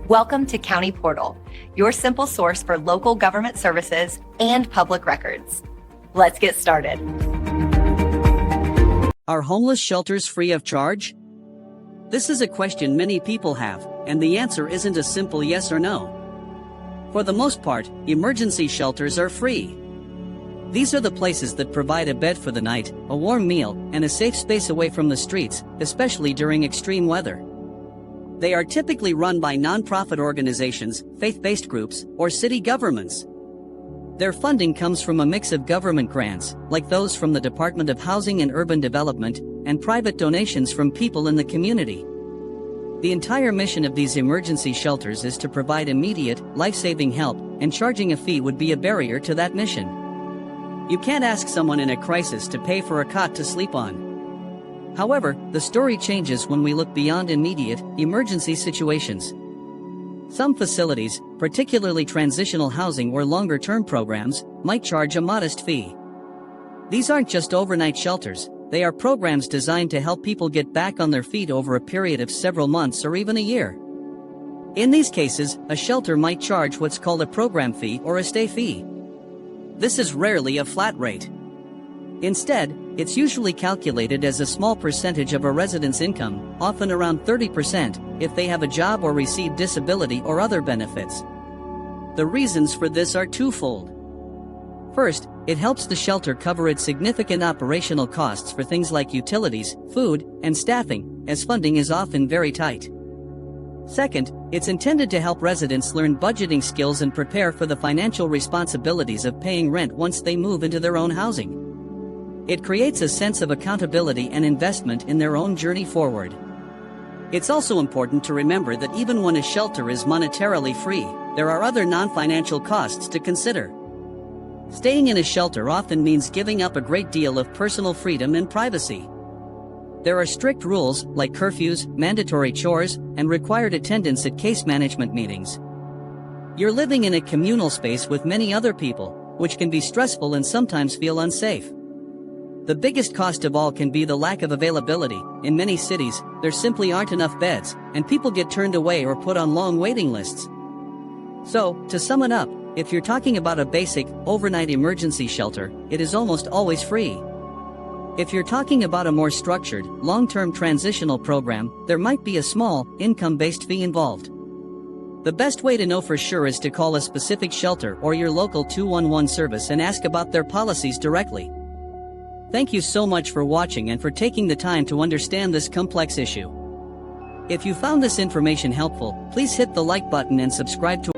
Welcome to County Portal, your simple source for local government services and public records. Let's get started. Are homeless shelters free of charge? This is a question many people have, and the answer isn't a simple yes or no. For the most part, emergency shelters are free. These are the places that provide a bed for the night, a warm meal, and a safe space away from the streets, especially during extreme weather. They are typically run by nonprofit organizations, faith-based groups, or city governments. Their funding comes from a mix of government grants, like those from the Department of Housing and Urban Development, and private donations from people in the community. The entire mission of these emergency shelters is to provide immediate, life-saving help, and charging a fee would be a barrier to that mission. You can't ask someone in a crisis to pay for a cot to sleep on. However, the story changes when we look beyond immediate, emergency situations. Some facilities, particularly transitional housing or longer-term programs, might charge a modest fee. These aren't just overnight shelters, they are programs designed to help people get back on their feet over a period of several months or even a year. In these cases, a shelter might charge what's called a program fee or a stay fee. This is rarely a flat rate. Instead, it's usually calculated as a small percentage of a resident's income, often around 30%, if they have a job or receive disability or other benefits. The reasons for this are twofold. First, it helps the shelter cover its significant operational costs for things like utilities, food, and staffing, as funding is often very tight. Second, it's intended to help residents learn budgeting skills and prepare for the financial responsibilities of paying rent once they move into their own housing. It creates a sense of accountability and investment in their own journey forward. It's also important to remember that even when a shelter is monetarily free, there are other non-financial costs to consider. Staying in a shelter often means giving up a great deal of personal freedom and privacy. There are strict rules, like curfews, mandatory chores, and required attendance at case management meetings. You're living in a communal space with many other people, which can be stressful and sometimes feel unsafe. The biggest cost of all can be the lack of availability. In many cities, there simply aren't enough beds, and people get turned away or put on long waiting lists. So, to sum it up, if you're talking about a basic, overnight emergency shelter, it is almost always free. If you're talking about a more structured, long-term transitional program, there might be a small, income-based fee involved. The best way to know for sure is to call a specific shelter or your local 211 service and ask about their policies directly. Thank you so much for watching and for taking the time to understand this complex issue. If you found this information helpful, please hit the like button and subscribe to